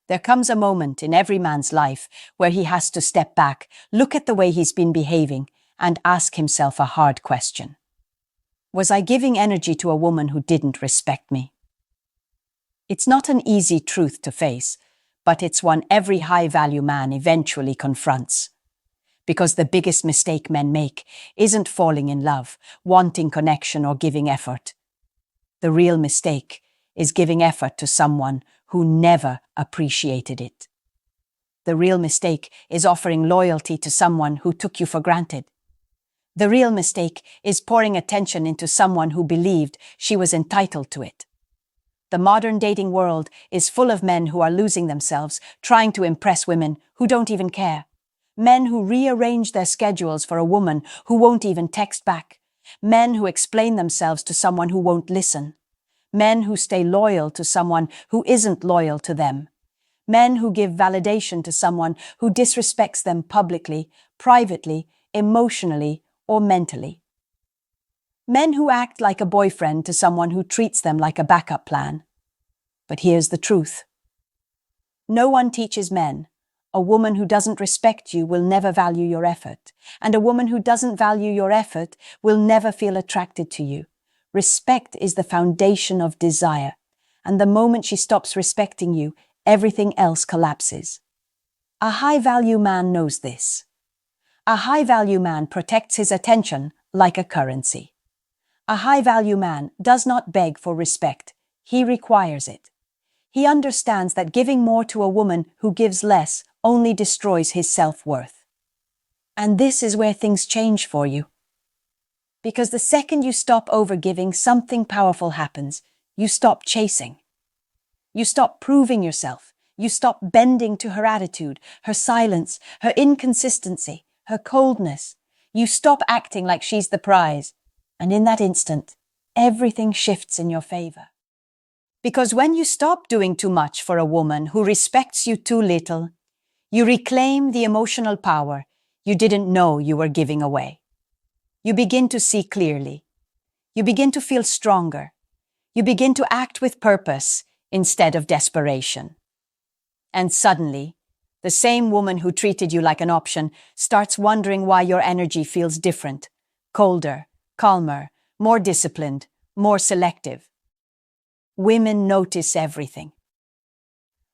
There comes a moment in every man's life where he has to step back, look at the way he's been behaving, and ask himself a hard question. Was I giving energy to a woman who didn't respect me? It's not an easy truth to face, but it's one every high-value man eventually confronts. Because the biggest mistake men make isn't falling in love, wanting connection, or giving effort. The real mistake is giving effort to someone who never appreciated it. The real mistake is offering loyalty to someone who took you for granted. The real mistake is pouring attention into someone who believed she was entitled to it. The modern dating world is full of men who are losing themselves, trying to impress women who don't even care. Men who rearrange their schedules for a woman who won't even text back. Men who explain themselves to someone who won't listen. Men who stay loyal to someone who isn't loyal to them. Men who give validation to someone who disrespects them publicly, privately, emotionally, or mentally. Men who act like a boyfriend to someone who treats them like a backup plan. But here's the truth. No one teaches men. A woman who doesn't respect you will never value your effort, and a woman who doesn't value your effort will never feel attracted to you. Respect is the foundation of desire, and the moment she stops respecting you, everything else collapses. A high-value man knows this. A high-value man protects his attention like a currency. A high-value man does not beg for respect, he requires it. He understands that giving more to a woman who gives less only destroys his self-worth. And this is where things change for you. Because the second you stop overgiving, something powerful happens. You stop chasing. You stop proving yourself. You stop bending to her attitude, her silence, her inconsistency, her coldness. You stop acting like she's the prize. And in that instant, everything shifts in your favor. Because when you stop doing too much for a woman who respects you too little, you reclaim the emotional power you didn't know you were giving away. You begin to see clearly. You begin to feel stronger. You begin to act with purpose instead of desperation. And suddenly, the same woman who treated you like an option starts wondering why your energy feels different, colder, calmer, more disciplined, more selective. Women notice everything.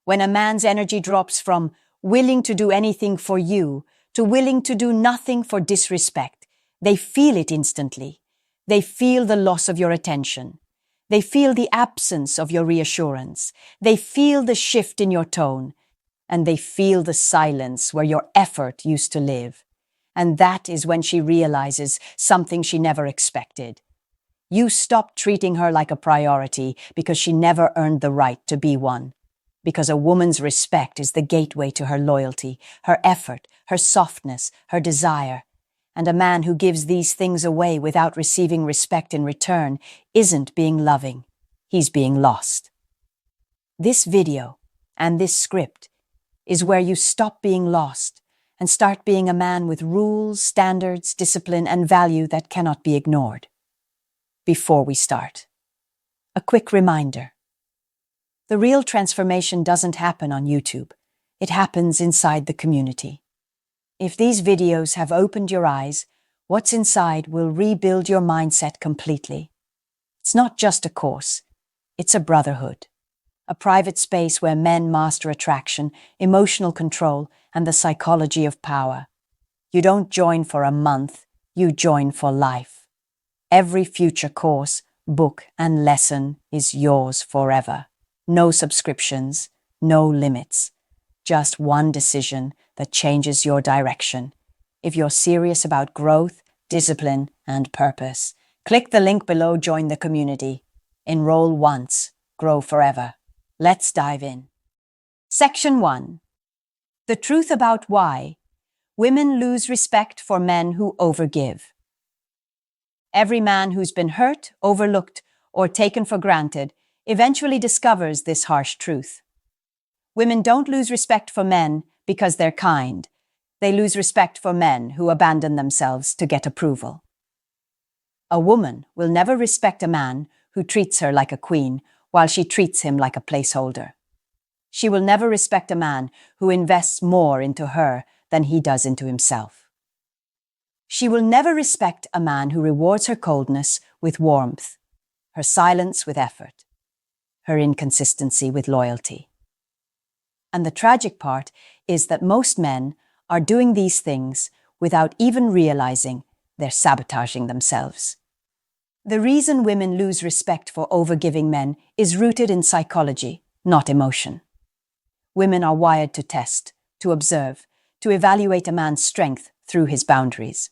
When a man's energy drops from willing to do anything for you to willing to do nothing for disrespect, they feel it instantly. They feel the loss of your attention. They feel the absence of your reassurance. They feel the shift in your tone. And they feel the silence where your effort used to live. And that is when she realizes something she never expected. You stopped treating her like a priority because she never earned the right to be one. Because a woman's respect is the gateway to her loyalty, her effort, her softness, her desire. And a man who gives these things away without receiving respect in return isn't being loving. He's being lost. This video and this script is where you stop being lost and start being a man with rules, standards, discipline, and value that cannot be ignored. Before we start, a quick reminder. The real transformation doesn't happen on YouTube. It happens inside the community. If these videos have opened your eyes, what's inside will rebuild your mindset completely. It's not just a course, it's a brotherhood. A private space where men master attraction, emotional control, and the psychology of power. You don't join for a month, you join for life. Every future course, book, and lesson is yours forever. No subscriptions, no limits. Just one decision that changes your direction. If you're serious about growth, discipline, and purpose, click the link below, join the community. Enroll once, grow forever. Let's dive in. Section 1. The truth about why women lose respect for men who overgive. Every man who's been hurt, overlooked, or taken for granted eventually discovers this harsh truth. Women don't lose respect for men because they're kind. They lose respect for men who abandon themselves to get approval. A woman will never respect a man who treats her like a queen while she treats him like a placeholder. She will never respect a man who invests more into her than he does into himself. She will never respect a man who rewards her coldness with warmth, her silence with effort, her inconsistency with loyalty. And the tragic part is that most men are doing these things without even realizing they're sabotaging themselves. The reason women lose respect for overgiving men is rooted in psychology, not emotion. Women are wired to test, to observe, to evaluate a man's strength through his boundaries.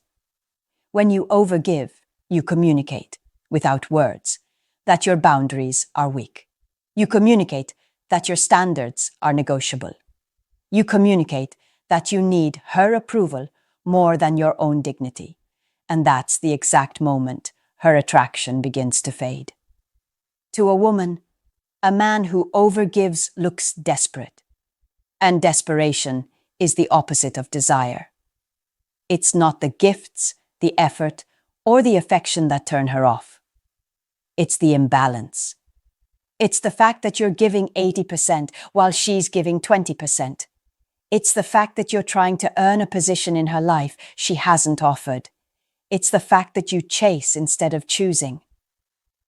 When you overgive, you communicate, without words, that your boundaries are weak. You communicate that your standards are negotiable. You communicate that you need her approval more than your own dignity. And that's the exact moment her attraction begins to fade. To a woman, a man who overgives looks desperate. And desperation is the opposite of desire. It's not the gifts, the effort, or the affection that turn her off. It's the imbalance. It's the fact that you're giving 80% while she's giving 20%. It's the fact that you're trying to earn a position in her life she hasn't offered. It's the fact that you chase instead of choosing.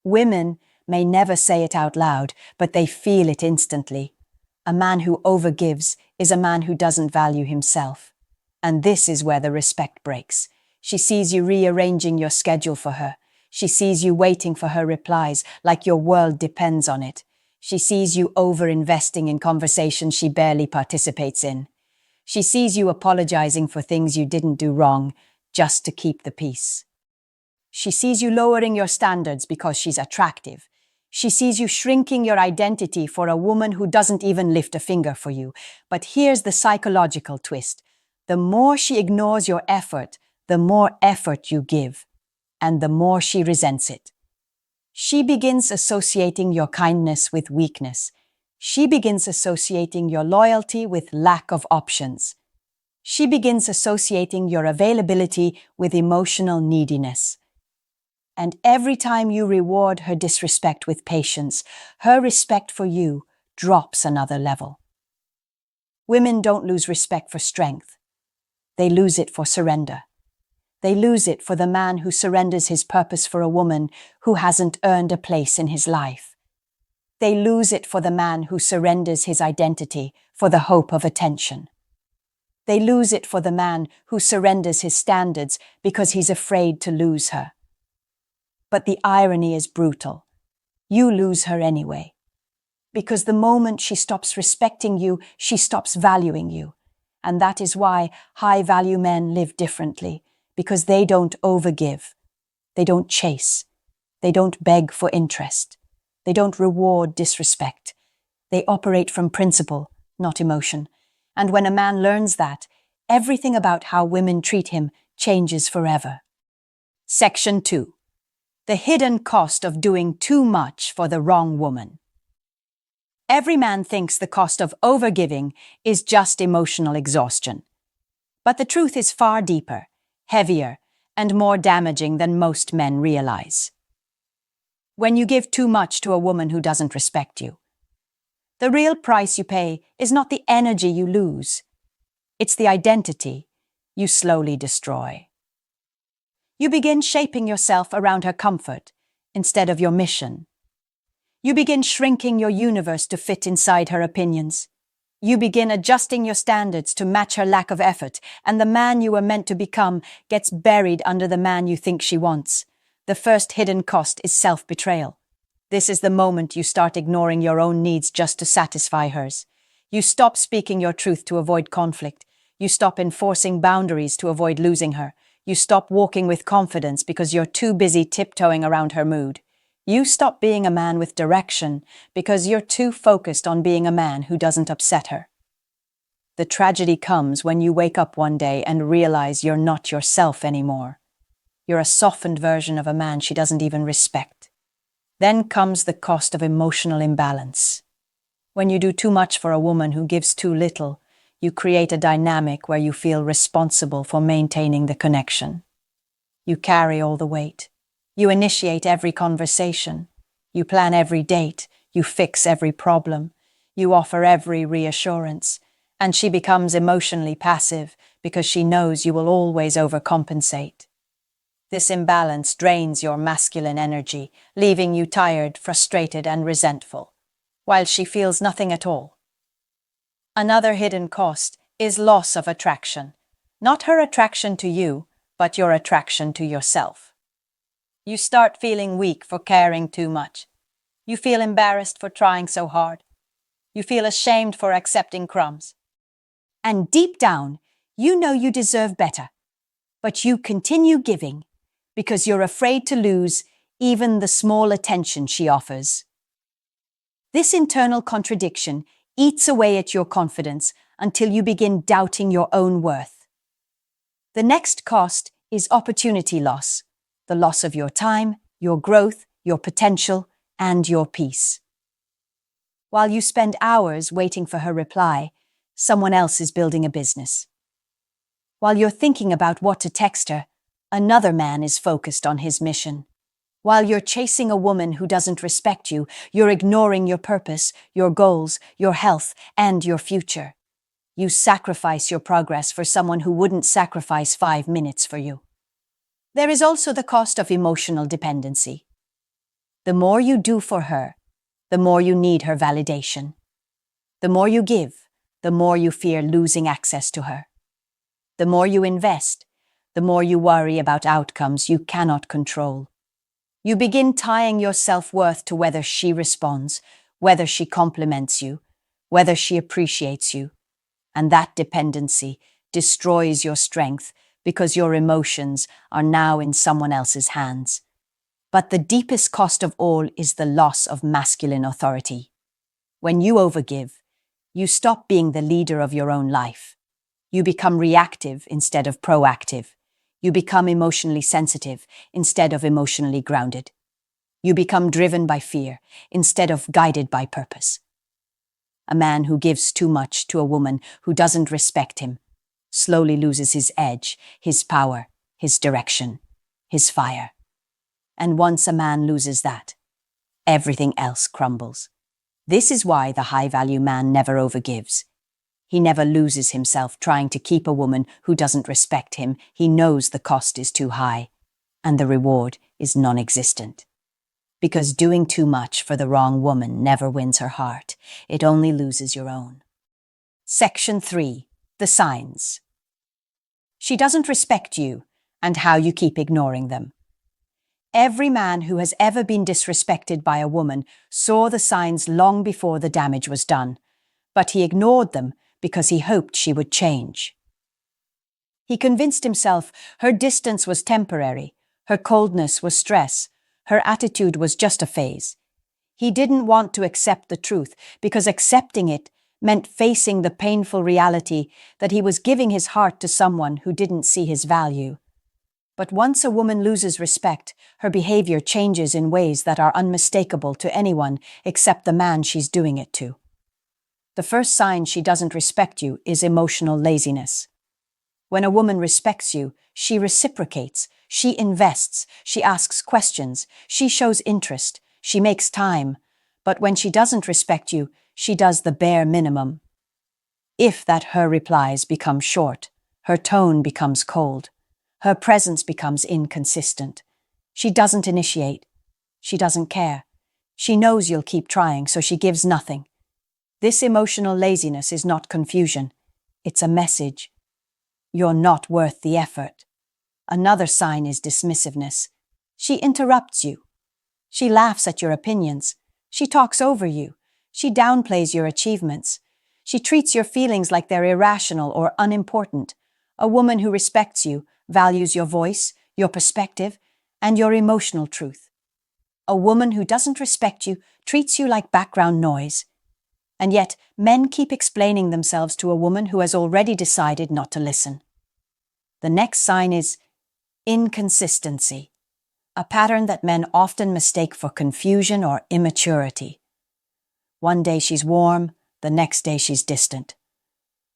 Women may never say it out loud, but they feel it instantly. A man who overgives is a man who doesn't value himself. And this is where the respect breaks. She sees you rearranging your schedule for her. She sees you waiting for her replies like your world depends on it. She sees you over-investing in conversations she barely participates in. She sees you apologizing for things you didn't do wrong just to keep the peace. She sees you lowering your standards because she's attractive. She sees you shrinking your identity for a woman who doesn't even lift a finger for you. But here's the psychological twist. The more she ignores your effort, the more effort you give, and the more she resents it. She begins associating your kindness with weakness. She begins associating your loyalty with lack of options. She begins associating your availability with emotional neediness. And every time you reward her disrespect with patience, her respect for you drops another level. Women don't lose respect for strength. They lose it for surrender. They lose it for the man who surrenders his purpose for a woman who hasn't earned a place in his life. They lose it for the man who surrenders his identity for the hope of attention. They lose it for the man who surrenders his standards because he's afraid to lose her. But the irony is brutal. You lose her anyway. Because the moment she stops respecting you, she stops valuing you. And that is why high-value men live differently, because they don't overgive. They don't chase. They don't beg for interest. They don't reward disrespect. They operate from principle, not emotion. And when a man learns that, everything about how women treat him changes forever. Section 2. The hidden cost of doing too much for the wrong woman. Every man thinks the cost of overgiving is just emotional exhaustion. But the truth is far deeper, heavier, and more damaging than most men realize. When you give too much to a woman who doesn't respect you, the real price you pay is not the energy you lose. It's the identity you slowly destroy. You begin shaping yourself around her comfort instead of your mission. You begin shrinking your universe to fit inside her opinions. You begin adjusting your standards to match her lack of effort, and the man you were meant to become gets buried under the man you think she wants. The first hidden cost is self-betrayal. This is the moment you start ignoring your own needs just to satisfy hers. You stop speaking your truth to avoid conflict. You stop enforcing boundaries to avoid losing her. You stop walking with confidence because you're too busy tiptoeing around her mood. You stop being a man with direction because you're too focused on being a man who doesn't upset her. The tragedy comes when you wake up one day and realize you're not yourself anymore. You're a softened version of a man she doesn't even respect. Then comes the cost of emotional imbalance. When you do too much for a woman who gives too little, you create a dynamic where you feel responsible for maintaining the connection. You carry all the weight. You initiate every conversation. You plan every date. You fix every problem. You offer every reassurance, and she becomes emotionally passive because she knows you will always overcompensate. This imbalance drains your masculine energy, leaving you tired, frustrated, and resentful, while she feels nothing at all. Another hidden cost is loss of attraction. Not her attraction to you, but your attraction to yourself. You start feeling weak for caring too much. You feel embarrassed for trying so hard. You feel ashamed for accepting crumbs. And deep down, you know you deserve better, but you continue giving because you're afraid to lose even the small attention she offers. This internal contradiction eats away at your confidence until you begin doubting your own worth. The next cost is opportunity loss, the loss of your time, your growth, your potential, and your peace. While you spend hours waiting for her reply, someone else is building a business. While you're thinking about what to text her, another man is focused on his mission. While you're chasing a woman who doesn't respect you, you're ignoring your purpose, your goals, your health, and your future. You sacrifice your progress for someone who wouldn't sacrifice 5 minutes for you. There is also the cost of emotional dependency. The more you do for her, the more you need her validation. The more you give, the more you fear losing access to her. The more you invest, the more you worry about outcomes you cannot control. You begin tying your self-worth to whether she responds, whether she compliments you, whether she appreciates you. And that dependency destroys your strength because your emotions are now in someone else's hands. But the deepest cost of all is the loss of masculine authority. When you overgive, you stop being the leader of your own life. You become reactive instead of proactive. You become emotionally sensitive instead of emotionally grounded. You become driven by fear instead of guided by purpose. A man who gives too much to a woman who doesn't respect him slowly loses his edge, his power, his direction, his fire. And once a man loses that, everything else crumbles. This is why the high-value man never overgives. He never loses himself trying to keep a woman who doesn't respect him. He knows the cost is too high, and the reward is non-existent. Because doing too much for the wrong woman never wins her heart. It only loses your own. Section 3. The signs. She doesn't respect you, and how you keep ignoring them. Every man who has ever been disrespected by a woman saw the signs long before the damage was done, but he ignored them because he hoped she would change. He convinced himself her distance was temporary, her coldness was stress, her attitude was just a phase. He didn't want to accept the truth because accepting it meant facing the painful reality that he was giving his heart to someone who didn't see his value. But once a woman loses respect, her behavior changes in ways that are unmistakable to anyone except the man she's doing it to. The first sign she doesn't respect you is emotional laziness. When a woman respects you, she reciprocates, she invests, she asks questions, she shows interest, she makes time. But when she doesn't respect you, she does the bare minimum. If that her replies become short, her tone becomes cold, her presence becomes inconsistent. She doesn't initiate. She doesn't care. She knows you'll keep trying, so she gives nothing. This emotional laziness is not confusion. It's a message. You're not worth the effort. Another sign is dismissiveness. She interrupts you. She laughs at your opinions. She talks over you. She downplays your achievements. She treats your feelings like they're irrational or unimportant. A woman who respects you values your voice, your perspective, and your emotional truth. A woman who doesn't respect you treats you like background noise. And yet, men keep explaining themselves to a woman who has already decided not to listen. The next sign is inconsistency, a pattern that men often mistake for confusion or immaturity. One day she's warm, the next day she's distant.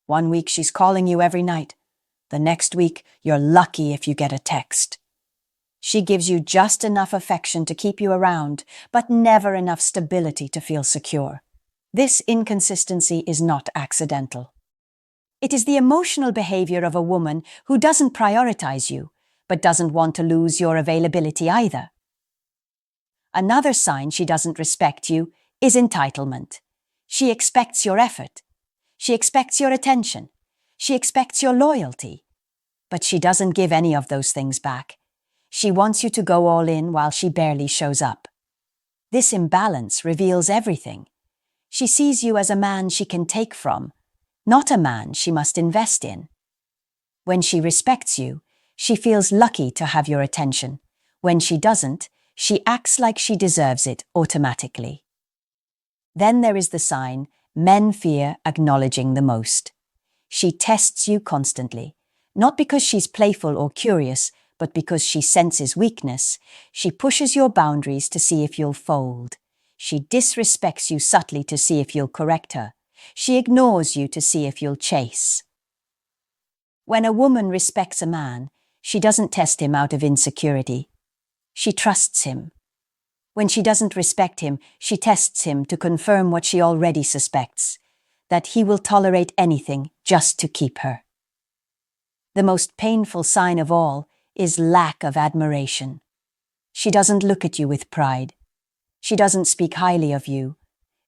One week she's calling you every night. The next week you're lucky if you get a text. She gives you just enough affection to keep you around, but never enough stability to feel secure. This inconsistency is not accidental. It is the emotional behavior of a woman who doesn't prioritize you, but doesn't want to lose your availability either. Another sign she doesn't respect you is entitlement. She expects your effort. She expects your attention. She expects your loyalty. But she doesn't give any of those things back. She wants you to go all in while she barely shows up. This imbalance reveals everything. She sees you as a man she can take from, not a man she must invest in. When she respects you, she feels lucky to have your attention. When she doesn't, she acts like she deserves it automatically. Then there is the sign men fear acknowledging the most. She tests you constantly, not because she's playful or curious, but because she senses weakness. She pushes your boundaries to see if you'll fold. She disrespects you subtly to see if you'll correct her. She ignores you to see if you'll chase. When a woman respects a man, she doesn't test him out of insecurity. She trusts him. When she doesn't respect him, she tests him to confirm what she already suspects, that he will tolerate anything just to keep her. The most painful sign of all is lack of admiration. She doesn't look at you with pride. She doesn't speak highly of you.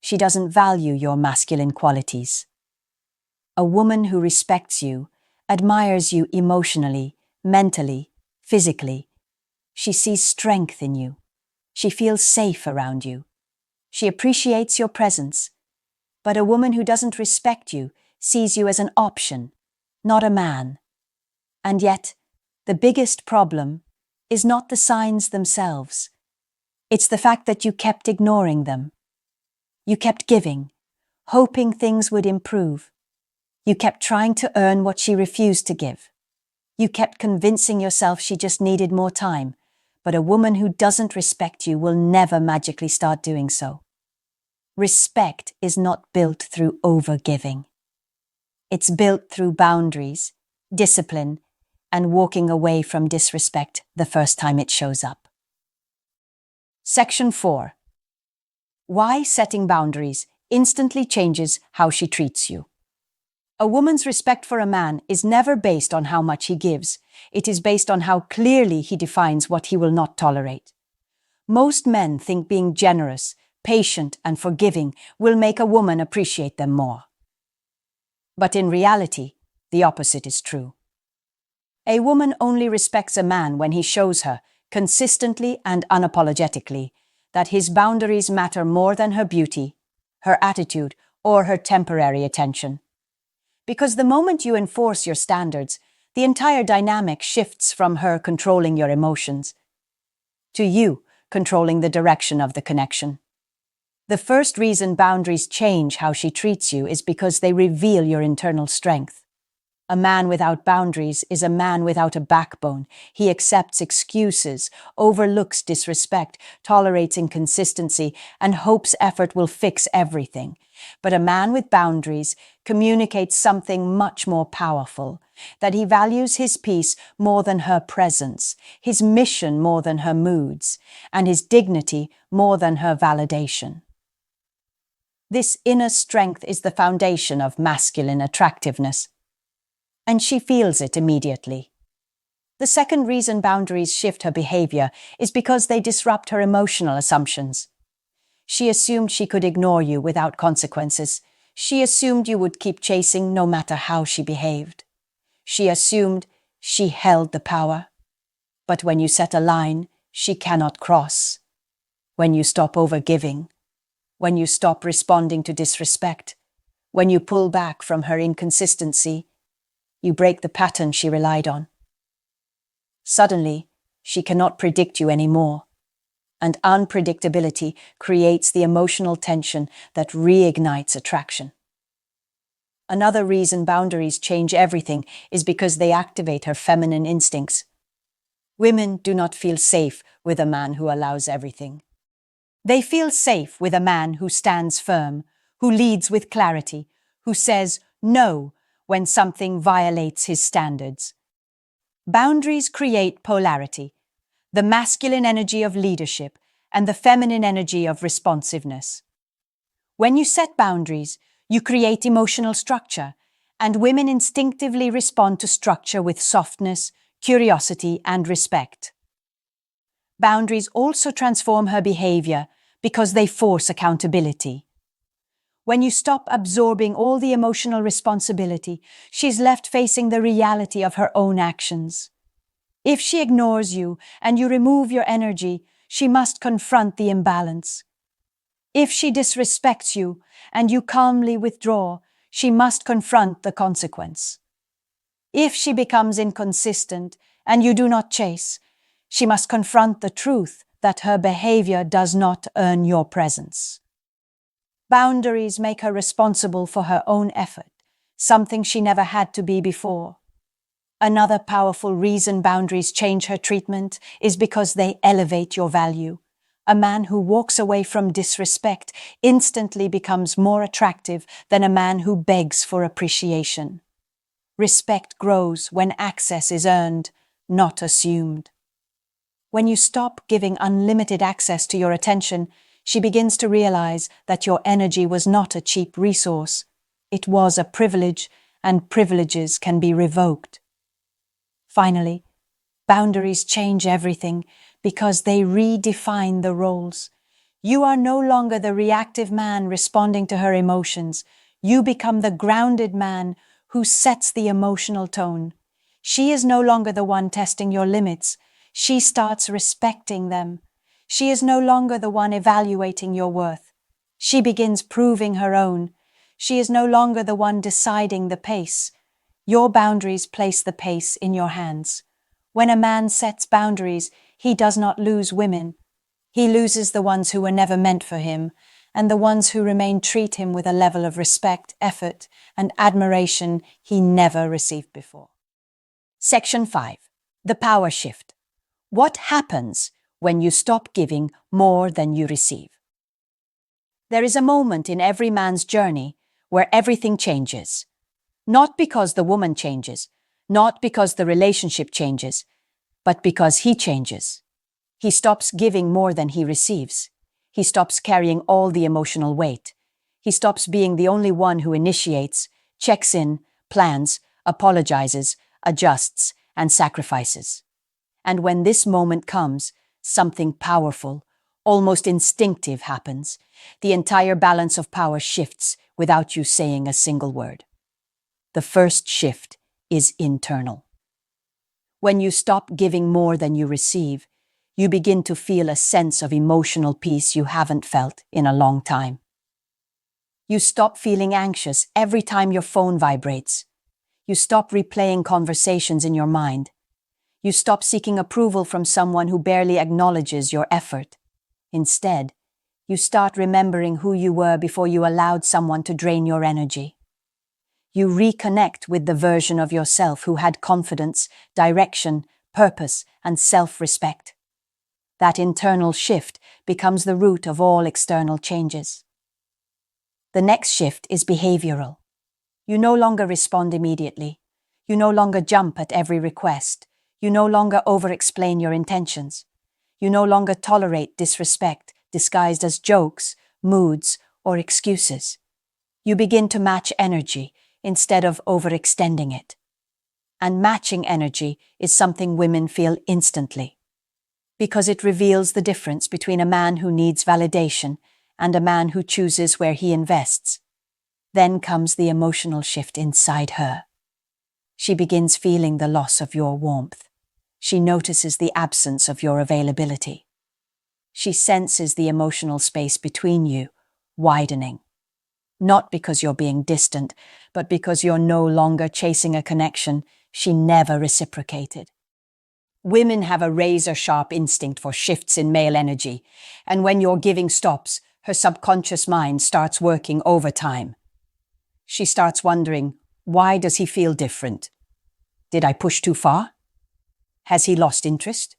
She doesn't value your masculine qualities. A woman who respects you admires you emotionally, mentally, physically. She sees strength in you. She feels safe around you. She appreciates your presence. But a woman who doesn't respect you sees you as an option, not a man. And yet, the biggest problem is not the signs themselves. It's the fact that you kept ignoring them. You kept giving, hoping things would improve. You kept trying to earn what she refused to give. You kept convincing yourself she just needed more time, but a woman who doesn't respect you will never magically start doing so. Respect is not built through overgiving. It's built through boundaries, discipline, and walking away from disrespect the first time it shows up. Section 4. Why setting boundaries instantly changes how she treats you. A woman's respect for a man is never based on how much he gives. It is based on how clearly he defines what he will not tolerate. Most men think being generous, patient, and forgiving will make a woman appreciate them more. But in reality, the opposite is true. A woman only respects a man when he shows her, consistently and unapologetically, that his boundaries matter more than her beauty, her attitude, or her temporary attention. Because the moment you enforce your standards, the entire dynamic shifts from her controlling your emotions to you controlling the direction of the connection. The first reason boundaries change how she treats you is because they reveal your internal strength. A man without boundaries is a man without a backbone. He accepts excuses, overlooks disrespect, tolerates inconsistency, and hopes effort will fix everything. But a man with boundaries communicates something much more powerful, that he values his peace more than her presence, his mission more than her moods, and his dignity more than her validation. This inner strength is the foundation of masculine attractiveness. And she feels it immediately. The second reason boundaries shift her behavior is because they disrupt her emotional assumptions. She assumed she could ignore you without consequences. She assumed you would keep chasing no matter how she behaved. She assumed she held the power. But when you set a line, she cannot cross. When you stop overgiving, when you stop responding to disrespect, when you pull back from her inconsistency, you break the pattern she relied on. Suddenly, she cannot predict you anymore, and unpredictability creates the emotional tension that reignites attraction. Another reason boundaries change everything is because they activate her feminine instincts. Women do not feel safe with a man who allows everything. They feel safe with a man who stands firm, who leads with clarity, who says no when something violates his standards. Boundaries create polarity, the masculine energy of leadership and the feminine energy of responsiveness. When you set boundaries, you create emotional structure, and women instinctively respond to structure with softness, curiosity, and respect. Boundaries also transform her behavior because they force accountability. When you stop absorbing all the emotional responsibility, she's left facing the reality of her own actions. If she ignores you and you remove your energy, she must confront the imbalance. If she disrespects you and you calmly withdraw, she must confront the consequence. If she becomes inconsistent and you do not chase, she must confront the truth that her behavior does not earn your presence. Boundaries make her responsible for her own effort, something she never had to be before. Another powerful reason boundaries change her treatment is because they elevate your value. A man who walks away from disrespect instantly becomes more attractive than a man who begs for appreciation. Respect grows when access is earned, not assumed. When you stop giving unlimited access to your attention, she begins to realize that your energy was not a cheap resource. It was a privilege, and privileges can be revoked. Finally, boundaries change everything because they redefine the roles. You are no longer the reactive man responding to her emotions. You become the grounded man who sets the emotional tone. She is no longer the one testing your limits. She starts respecting them. She is no longer the one evaluating your worth. She begins proving her own. She is no longer the one deciding the pace. Your boundaries place the pace in your hands. When a man sets boundaries, he does not lose women. He loses the ones who were never meant for him, and the ones who remain treat him with a level of respect, effort, and admiration he never received before. Section 5. The Power Shift. What happens when you stop giving more than you receive? There is a moment in every man's journey where everything changes. Not because the woman changes, not because the relationship changes, but because he changes. He stops giving more than he receives. He stops carrying all the emotional weight. He stops being the only one who initiates, checks in, plans, apologizes, adjusts, and sacrifices. And when this moment comes, something powerful, almost instinctive happens. The entire balance of power shifts without you saying a single word. The first shift is internal. When you stop giving more than you receive, you begin to feel a sense of emotional peace you haven't felt in a long time. You stop feeling anxious every time your phone vibrates. You stop replaying conversations in your mind. You stop seeking approval from someone who barely acknowledges your effort. Instead, you start remembering who you were before you allowed someone to drain your energy. You reconnect with the version of yourself who had confidence, direction, purpose, and self-respect. That internal shift becomes the root of all external changes. The next shift is behavioral. You no longer respond immediately. You no longer jump at every request. You no longer over-explain your intentions. You no longer tolerate disrespect disguised as jokes, moods, or excuses. You begin to match energy instead of overextending it. And matching energy is something women feel instantly, because it reveals the difference between a man who needs validation and a man who chooses where he invests. Then comes the emotional shift inside her. She begins feeling the loss of your warmth. She notices the absence of your availability. She senses the emotional space between you widening. Not because you're being distant, but because you're no longer chasing a connection she never reciprocated. Women have a razor-sharp instinct for shifts in male energy, and when your giving stops, her subconscious mind starts working overtime. She starts wondering, why does he feel different? Did I push too far? Has he lost interest?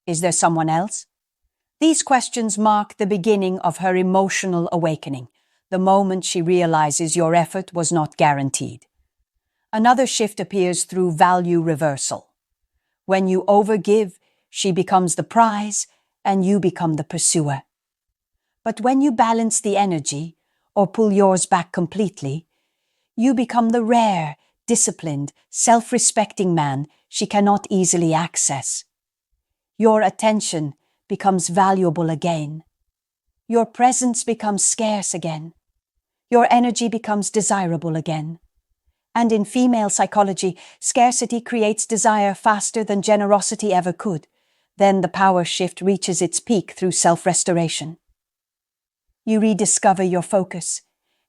Is there someone else? These questions mark the beginning of her emotional awakening, the moment she realizes your effort was not guaranteed. Another shift appears through value reversal. When you overgive, she becomes the prize and you become the pursuer. But when you balance the energy, or pull yours back completely. You become the rare, disciplined, self-respecting man she cannot easily access. Your attention becomes valuable again. Your presence becomes scarce again. Your energy becomes desirable again. And in female psychology, scarcity creates desire faster than generosity ever could. Then the power shift reaches its peak through self-restoration. You rediscover your focus.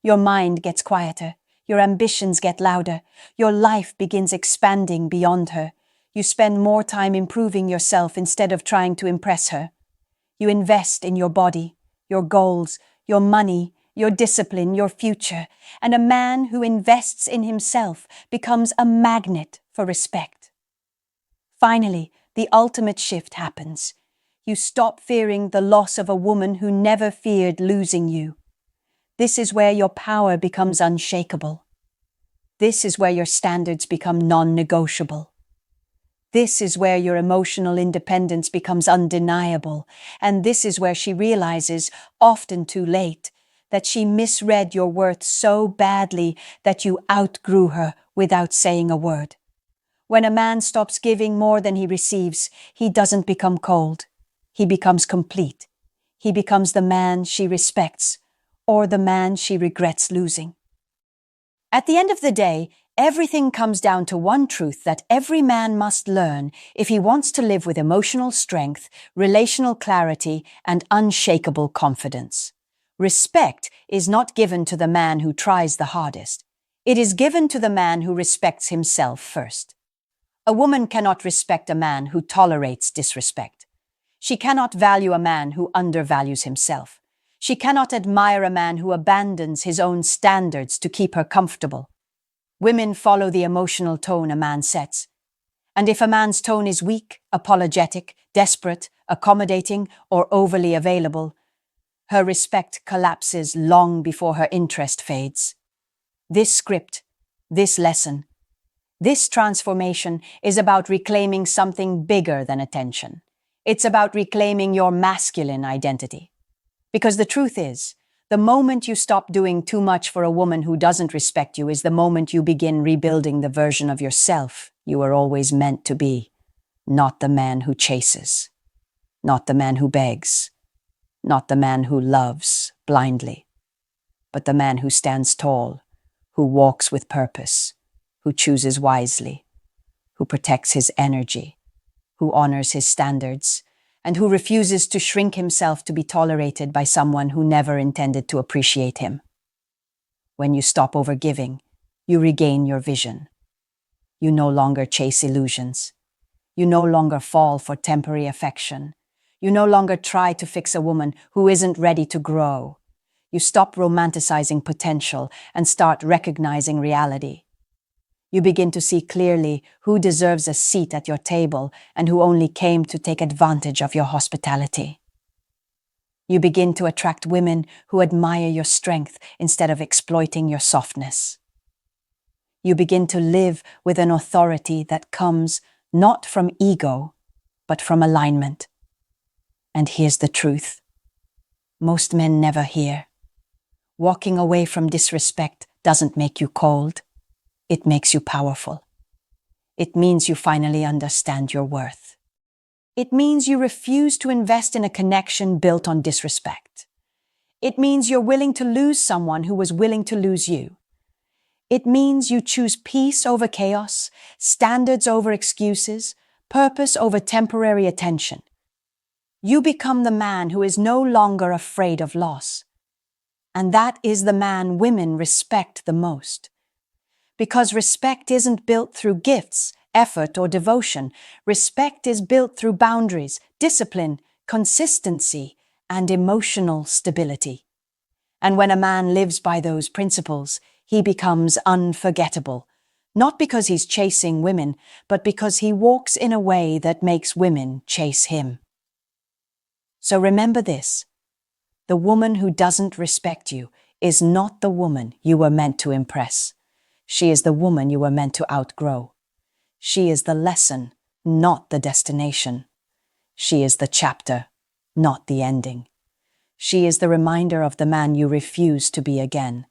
Your mind gets quieter. Your ambitions get louder. Your life begins expanding beyond her. You spend more time improving yourself instead of trying to impress her. You invest in your body, your goals, your money, your discipline, your future, and a man who invests in himself becomes a magnet for respect. Finally, the ultimate shift happens. You stop fearing the loss of a woman who never feared losing you. This is where your power becomes unshakable. This is where your standards become non-negotiable. This is where your emotional independence becomes undeniable, and this is where she realizes, often too late, that she misread your worth so badly that you outgrew her without saying a word. When a man stops giving more than he receives, he doesn't become cold. He becomes complete. He becomes the man she respects, or the man she regrets losing. At the end of the day, everything comes down to one truth that every man must learn if he wants to live with emotional strength, relational clarity, and unshakable confidence. Respect is not given to the man who tries the hardest. It is given to the man who respects himself first. A woman cannot respect a man who tolerates disrespect. She cannot value a man who undervalues himself. She cannot admire a man who abandons his own standards to keep her comfortable. Women follow the emotional tone a man sets. And if a man's tone is weak, apologetic, desperate, accommodating, or overly available, her respect collapses long before her interest fades. This script, this lesson, this transformation is about reclaiming something bigger than attention. It's about reclaiming your masculine identity. Because the truth is, the moment you stop doing too much for a woman who doesn't respect you is the moment you begin rebuilding the version of yourself you were always meant to be. Not the man who chases. Not the man who begs. Not the man who loves blindly. But the man who stands tall, who walks with purpose, who chooses wisely, who protects his energy, who honors his standards, and who refuses to shrink himself to be tolerated by someone who never intended to appreciate him. When you stop overgiving, you regain your vision. You no longer chase illusions. You no longer fall for temporary affection. You no longer try to fix a woman who isn't ready to grow. You stop romanticizing potential and start recognizing reality. You begin to see clearly who deserves a seat at your table and who only came to take advantage of your hospitality. You begin to attract women who admire your strength instead of exploiting your softness. You begin to live with an authority that comes not from ego, but from alignment. And here's the truth. Most men never hear. Walking away from disrespect doesn't make you cold. It makes you powerful. It means you finally understand your worth. It means you refuse to invest in a connection built on disrespect. It means you're willing to lose someone who was willing to lose you. It means you choose peace over chaos, standards over excuses, purpose over temporary attention. You become the man who is no longer afraid of loss. And that is the man women respect the most. Because respect isn't built through gifts, effort, or devotion. Respect is built through boundaries, discipline, consistency, and emotional stability. And when a man lives by those principles, he becomes unforgettable. Not because he's chasing women, but because he walks in a way that makes women chase him. So remember this. The woman who doesn't respect you is not the woman you were meant to impress. She is the woman you were meant to outgrow. She is the lesson, not the destination. She is the chapter, not the ending. She is the reminder of the man you refuse to be again.